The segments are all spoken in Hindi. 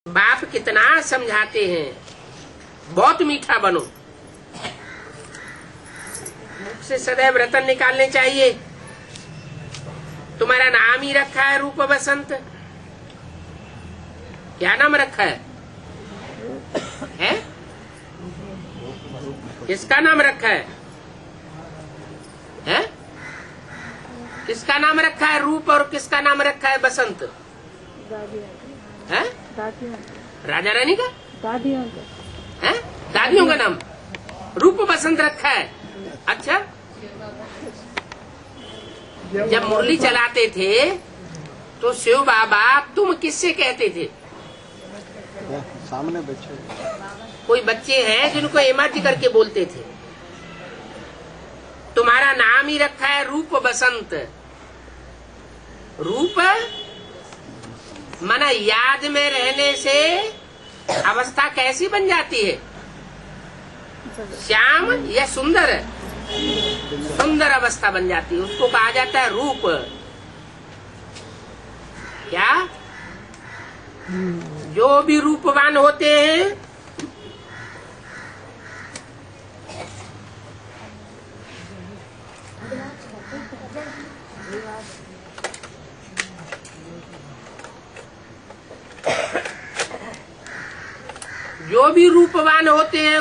बाप कितना समझाते हैं, बहुत मीठा बनो, मुख से सदैव रतन निकालने चाहिए। तुम्हारा नाम ही रखा है रूप बसंत। क्या नाम रखा है? किसका नाम रखा है? किसका नाम रखा है रूप और किसका नाम रखा है बसंत? राजा रानी का? दादियों का नाम रूप बसंत रखा है। अच्छा, जब मुरली चलाते थे तो शिव बाबा तुम किससे कहते थे? सामने बच्चे, कोई बच्चे हैं जिनको एमाजी करके बोलते थे। तुम्हारा नाम ही रखा है रूप बसंत। रूप माना याद में रहने से अवस्था कैसी बन जाती है? श्याम या सुंदर? सुंदर अवस्था बन जाती है, उसको कहा जाता है रूप। क्या? जो भी रूपवान होते हैं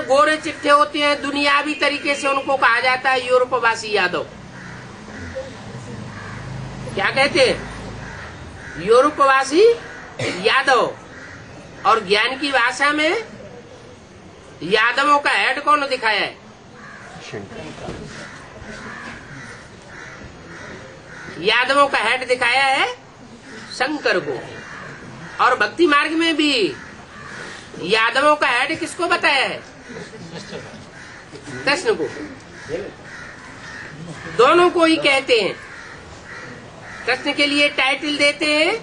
गोरे चिट्ठे होते हैं, दुनियावी तरीके से उनको कहा जाता है यूरोपवासी यादव। क्या कहते हैं? यूरोपवासी यादव। और ज्ञान की भाषा में यादवों का हेड कौन दिखाया है? यादवों का हेड दिखाया है शंकर को। और भक्ति मार्ग में भी यादवों का हेड किसको बताया है? कृष्ण को। दोनों को ही कहते हैं। कृष्ण के लिए टाइटल देते हैं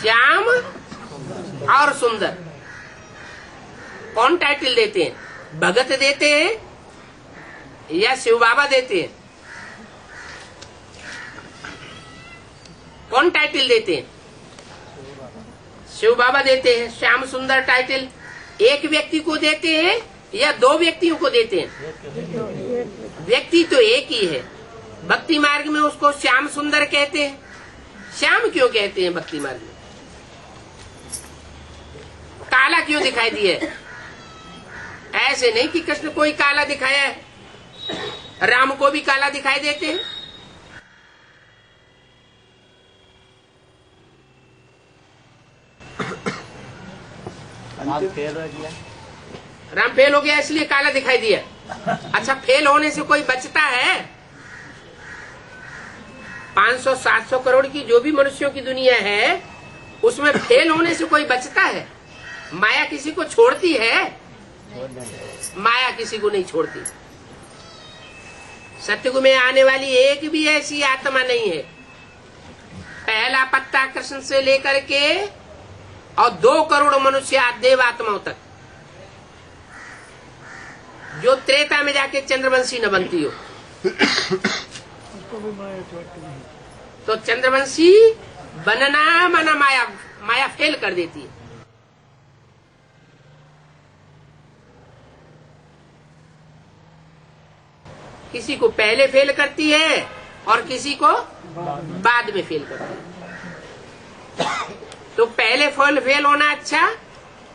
श्याम और सुंदर। कौन टाइटल देते हैं? भगत देते हैं या शिव बाबा देते हैं? कौन टाइटल देते हैं? शिव बाबा देते हैं। श्याम सुंदर टाइटल एक व्यक्ति को देते हैं या दो व्यक्तियों को देते हैं? व्यक्ति तो एक ही है। भक्ति मार्ग में उसको श्याम सुंदर कहते हैं। श्याम क्यों कहते हैं भक्ति मार्ग में? काला क्यों दिखाई दिया? ऐसे नहीं कि कृष्ण को ही काला दिखाया है, राम को भी काला दिखाई देते हैं। राम फेल हो गया इसलिए काला दिखाई दिया। अच्छा, फेल होने से कोई बचता है? 500-700 करोड़ की जो भी मनुष्यों की दुनिया है उसमें फेल होने से कोई बचता है? माया किसी को छोड़ती है? माया किसी को नहीं छोड़ती। सत्युग में आने वाली एक भी ऐसी आत्मा नहीं है। पहला पत्ता कृष्ण से लेकर के और 2 करोड़ मनुष्य देव आत्माओं तक, जो त्रेता में जाके चंद्रवंशी न बनती हो। तो चंद्रवंशी बनना माना माया फेल कर देती है। किसी को पहले फेल करती है और किसी को बाद में फेल करती है। तो पहले फेल होना अच्छा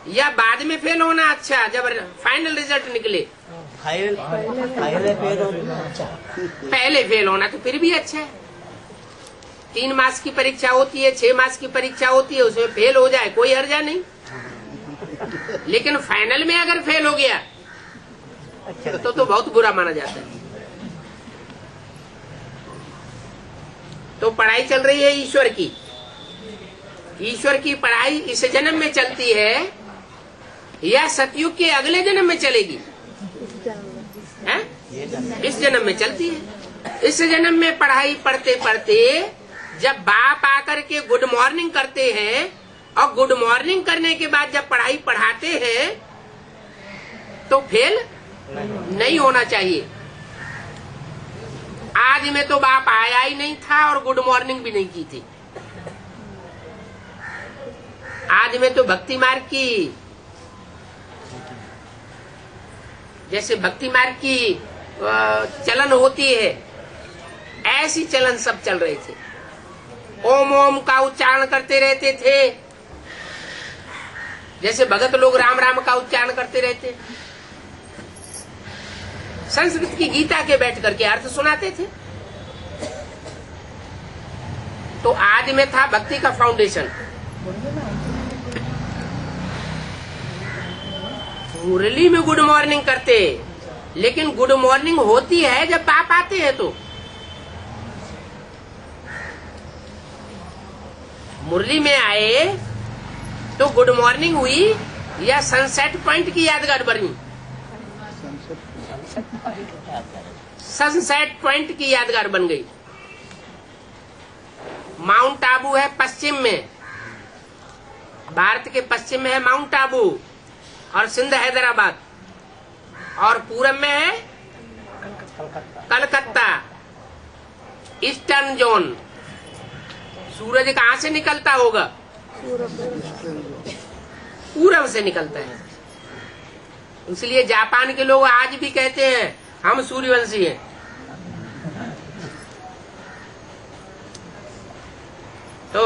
या बाद में फेल होना अच्छा? जब फाइनल रिजल्ट निकले पहले फेल होना तो फिर भी अच्छा है। 3 मास की परीक्षा होती है, 6 मास की परीक्षा होती है, उसमें फेल हो जाए कोई हर्जा नहीं। लेकिन फाइनल में अगर फेल हो गया तो बहुत बुरा माना जाता है। तो पढ़ाई चल रही है ईश्वर की। ईश्वर की पढ़ाई इस जन्म में चलती है या सतयुग के अगले जन्म में चलेगी? इस जन्म में चलती है। इस जन्म में पढ़ाई पढ़ते पढ़ते जब बाप आकर के गुड मॉर्निंग करते हैं और गुड मॉर्निंग करने के बाद जब पढ़ाई पढ़ाते हैं तो फेल नहीं होना चाहिए। आज में तो बाप आया ही नहीं था और गुड मॉर्निंग भी नहीं की थी। आज में तो भक्ति मार्ग की, जैसे भक्ति मार्ग की चलन होती है, ऐसी चलन सब चल रहे थे। ओम ओम का उच्चारण करते रहते थे, जैसे भगत लोग राम राम का उच्चारण करते रहते। संस्कृत की गीता के बैठ करके अर्थ सुनाते थे। तो आज में था भक्ति का फाउंडेशन। मुरली में गुड मॉर्निंग करते, लेकिन गुड मॉर्निंग होती है जब बाप आते हैं। तो मुरली में आए तो गुड मॉर्निंग हुई या सनसेट पॉइंट की यादगार बनी? सनसेट पॉइंट की यादगार बन गई। माउंट आबू है पश्चिम में, भारत के पश्चिम में है माउंट आबू और सिंध हैदराबाद, और पूरब में है कलकत्ता, ईस्टर्न जोन। सूरज कहाँ से निकलता होगा? पूरब से निकलता है। इसलिए जापान के लोग आज भी कहते हैं हम सूर्यवंशी हैं। तो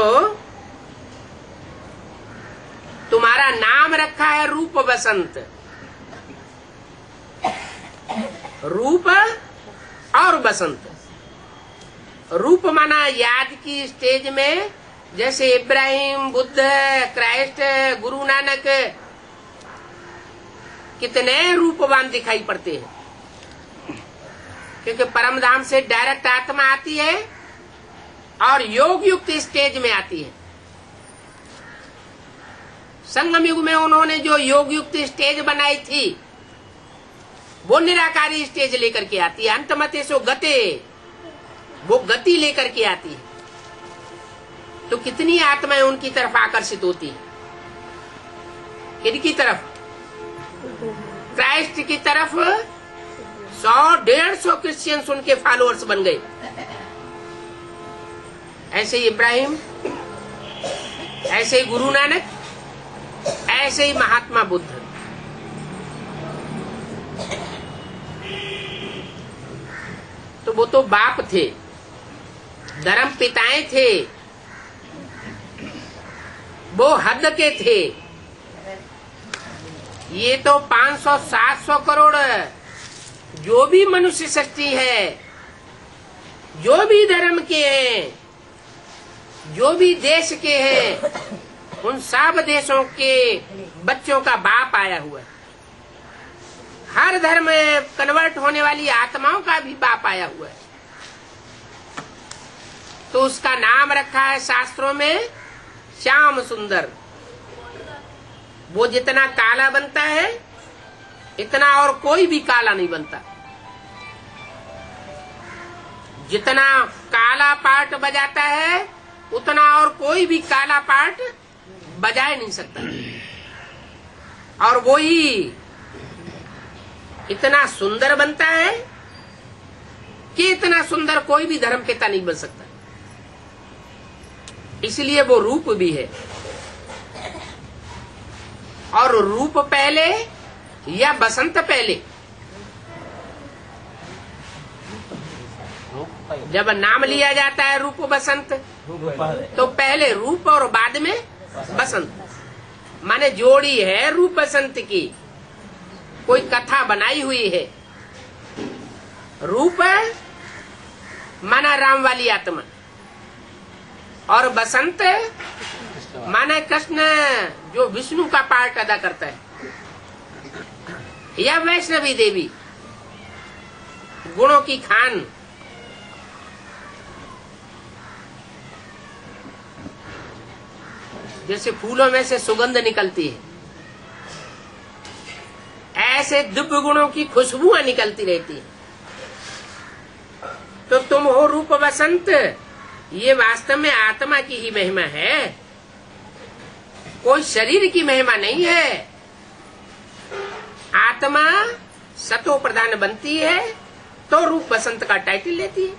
तुम्हारा नाम रखा है रूप बसंत। रूप और बसंत। रूप माना याद की स्टेज में, जैसे इब्राहिम, बुद्ध, क्राइस्ट, गुरु नानक, कितने रूपवान दिखाई पड़ते हैं, क्योंकि परम धाम से डायरेक्ट आत्मा आती है और योग युक्त स्टेज में आती है। संगम युग में उन्होंने जो योग युक्त स्टेज बनाई थी, वो निराकारी स्टेज लेकर के आती है। अंतमते सो गते, वो गति लेकर के आती है। तो कितनी आत्माएं उनकी तरफ आकर्षित होती है? किनकी तरफ? क्राइस्ट की तरफ 100-150 क्रिश्चियंस उनके फॉलोअर्स बन गए। ऐसे ही इब्राहिम, ऐसे ही गुरु नानक, ऐसे ही महात्मा बुद्ध। तो वो तो बाप थे, धर्म पिताएं थे, वो हद के थे। ये तो 500-700 करोड़ जो भी मनुष्य सृष्टि है, जो भी धर्म के हैं, जो भी देश के हैं, उन सब देशों के बच्चों का बाप आया हुआ है। हर धर्म में कन्वर्ट होने वाली आत्माओं का भी बाप आया हुआ है। तो उसका नाम रखा है शास्त्रों में श्याम सुंदर। वो जितना काला बनता है, इतना और कोई भी काला नहीं बनता। जितना काला पार्ट बजाता है, उतना और कोई भी काला पार्ट बजा नहीं सकता। और वो ही इतना सुंदर बनता है कि इतना सुंदर कोई भी धर्म पिता नहीं बन सकता। इसलिए वो रूप भी है। और रूप पहले या बसंत पहले? जब नाम लिया जाता है रूप बसंत, तो पहले रूप और बाद में बसंत। माने जोड़ी है रूप बसंत की, कोई कथा बनाई हुई है। रूप माना राम वाली आत्मा, और बसंत माना कृष्ण जो विष्णु का पार्ट अदा करता है, या वैष्णवी देवी गुणों की खान। जैसे फूलों में से सुगंध निकलती है, ऐसे दिव्य गुणों की खुशबुआं निकलती रहती है। तो तुम हो रूप बसंत, ये वास्तव में आत्मा की ही महिमा है, कोई शरीर की महिमा नहीं है। आत्मा सतो प्रधान बनती है तो रूप बसंत का टाइटल लेती है।